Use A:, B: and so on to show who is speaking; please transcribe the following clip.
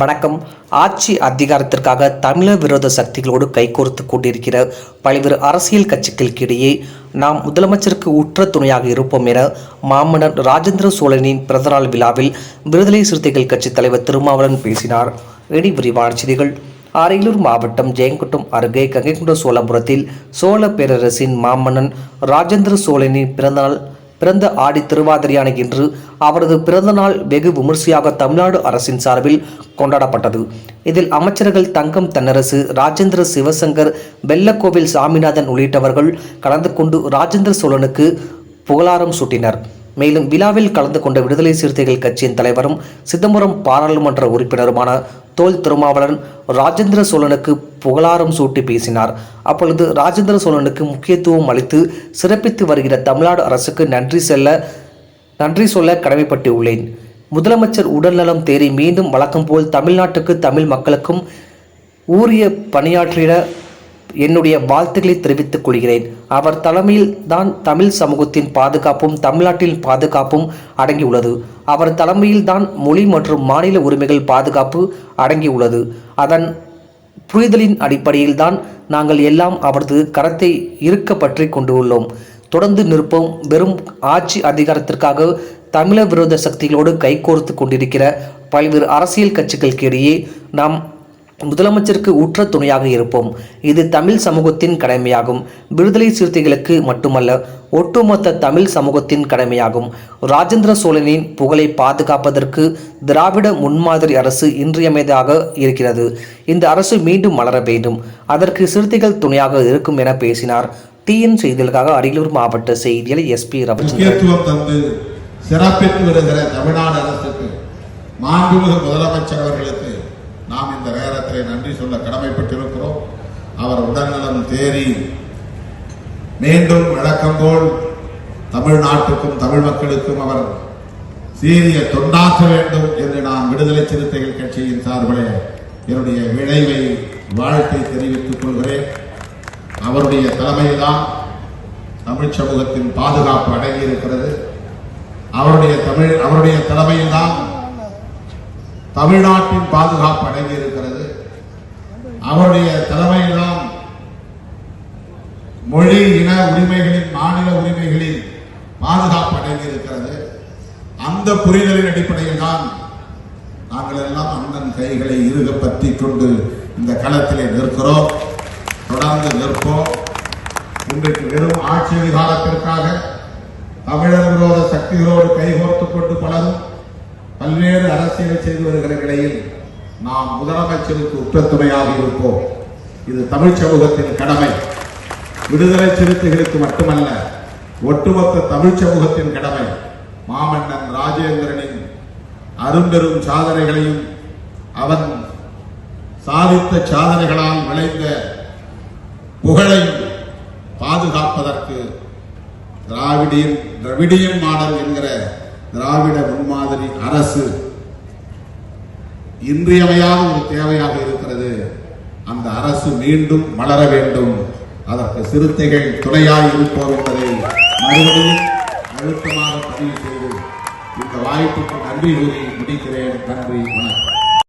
A: வணக்கம். ஆட்சி அதிகாரத்திற்காக தமிழர் விரோத சக்திகளோடு கைகோர்த்து கொண்டிருக்கிற பல்வேறு அரசியல் கட்சிகளுக்கு இடையே நாம் முதலமைச்சருக்கு உற்ற துணையாக இருப்போம் என மாமன்னர் ராஜேந்திர சோழனின் பிறந்தநாள் விழாவில் விடுதலை சிறுத்தைகள் கட்சி தலைவர் திருமாவளவன் பேசினார். இனி விரிவான செய்திகள். அரியலூர் மாவட்டம் ஜெயங்கொண்டம் அருகே கங்கைகொண்ட சோழபுரத்தில் சோழ பேரரசின் மாமன்னன் ராஜேந்திர சோழனின் பிறந்த ஆடி திருவாதிரையான இன்று அவரது பிறந்த நாள் வெகு விமர்சையாக தமிழ்நாடு அரசின் சார்பில் கொண்டாடப்பட்டது. இதில் அமைச்சர்கள் தங்கம் தென்னரசு, ராஜேந்திர சிவசங்கர், வெள்ளக்கோவில் சாமிநாதன் உள்ளிட்டவர்கள் கலந்து கொண்டு ராஜேந்திர சோழனுக்கு புகழாரம் சூட்டினர். மேலும் விழாவில் கலந்து கொண்ட விடுதலை சிறுத்தைகள் கட்சியின் தலைவரும் சிதம்பரம் பாராளுமன்ற உறுப்பினருமான தோல் திருமாவளவன் ராஜேந்திர சோழனுக்கு புகழாரம் சூட்டி பேசினார். அப்பொழுது ராஜேந்திர சோழனுக்கு முக்கியத்துவம் அளித்து சிறப்பித்து வருகிற தமிழ்நாடு அரசுக்கு நன்றி சொல்ல கடமைப்பட்டுள்ளேன். முதலமைச்சர் உடல்நலம் தேறி மீண்டும் வழக்கம் போல் தமிழ்நாட்டுக்கு தமிழ் மக்களுக்கும் ஊரிய பணியாற்றிட என்னுடைய வாழ்த்துக்களை தெரிவித்துக் கொள்கிறேன். அவர் தலைமையில் தான் தமிழ் சமூகத்தின் பாதுகாப்பும் தமிழ்நாட்டின் பாதுகாப்பும் அடங்கியுள்ளது. அவர் தலைமையில் தான் மொழி மற்றும் மாநில உரிமைகள் பாதுகாப்பு அடங்கியுள்ளது. அதன் புரிதலின் அடிப்படையில் தான் நாங்கள் எல்லாம் அவரது கரத்தை இருக்க பற்றி கொண்டுள்ளோம். தொடர்ந்து நிற்போம். வெறும் ஆட்சி அதிகாரத்திற்காக தமிழர் விரோத சக்திகளோடு கைகோர்த்து கொண்டிருக்கிற பல்வேறு அரசியல் கட்சிகளுக்கு இடையே நாம் முதலமைச்சருக்கு உற்ற துணையாக இருப்போம். இது தமிழ் சமூகத்தின் கடமையாகும். விடுதலை சிறுத்தைகளுக்கு மட்டுமல்ல, ஒட்டுமொத்த தமிழ் சமூகத்தின் கடமையாகும். ராஜேந்திர சோழனின் புகழை பாதுகாப்பதற்கு திராவிட முன்மாதிரி அரசு இன்றியமையதாக இருக்கிறது. இந்த அரசு மீண்டும் மலர வேண்டும். அதற்கு சிறுத்தைகள் துணையாக இருக்கும் என பேசினார். டிஎன் செய்திகளுக்காக அரியலூர் மாவட்ட செய்தியாளர் எஸ்பி
B: ரவிச்சந்திரன். சிறப்பித்து வருகிற தமிழ்நாடு அரசுக்கு, மாண்புமிகு முதலமைச்சர் அவர்களுக்கு நாம் இந்த நேரத்தில் நன்றி சொல்ல கடமைப்பட்டிருக்கிறோம். அவர் உடல்நலம் தேறி மீண்டும் வழக்கம் போல் தமிழ்நாட்டுக்கும் தமிழ் மக்களுக்கும் அவர் சீரிய தொண்டாற்ற வேண்டும் என்று நான் விடுதலை சிறுத்தைகள் கட்சியின் சார்பில் என்னுடைய விளைவை வாழ்த்தை தெரிவித்துக் கொள்கிறேன். அவருடைய தலைமையில்தான் தமிழ் சமூகத்தின் பாதுகாப்பு அடங்கியிருக்கிறது. அவருடைய தலைமையில்தான் தமிழ்நாட்டின் பாதுகாப்பு அடங்கி இருக்கிறது. அவருடைய தலைமையில்தான் மொழி இன உரிமைகளின் மாநில உரிமைகளின் பாதுகாப்பு அடங்கி இருக்கிறது. அந்த புரிதலின் அடிப்படையில் தான் நாங்கள் எல்லாம் அண்ணன் கைகளை இறுக பற்றி கொண்டு இந்த களத்திலே நிற்கிறோம். தொடர்ந்து நிற்போம். இன்றைக்கு வெறும் ஆட்சி அதிகாரத்திற்காக தமிழர் விரோத சக்திகளோடு கைகோர்த்துக் கொண்டு பலரும் பல்வேறு அரசியலை செய்து வருகிற நிலையில் நாம் முதலமைச்சருக்கு உற்ற துணையாக இருப்போம். இது தமிழ் சமூகத்தின் கடமை. விடுதலை சிறுத்தைகளுக்கு மட்டுமல்ல, ஒட்டுமொத்த தமிழ் சமூகத்தின் கடமை. மாமன்னன் ராஜேந்திரனின் அரும்பெரும் சாதனைகளையும் அவன் சாதித்த சாதனைகளால் விளைந்த புகழையும் பாதுகாப்பதற்கு திராவிடியன் மாடல் என்கிற திராவிட முன்மாதிரி அரசு இன்றியமையாத ஒரு தேவையாக இருக்கிறது. அந்த அரசு மீண்டும் மலர வேண்டும். அதற்கு சிறுத்தைகள் துணையாய் இருப்போம் என்பதை மறுபடியும் அழுத்தமாக பதிவு செய்து இந்த வாய்ப்புக்கு நன்றி கூறி முடிக்கிறேன். நன்றி, வணக்கம்.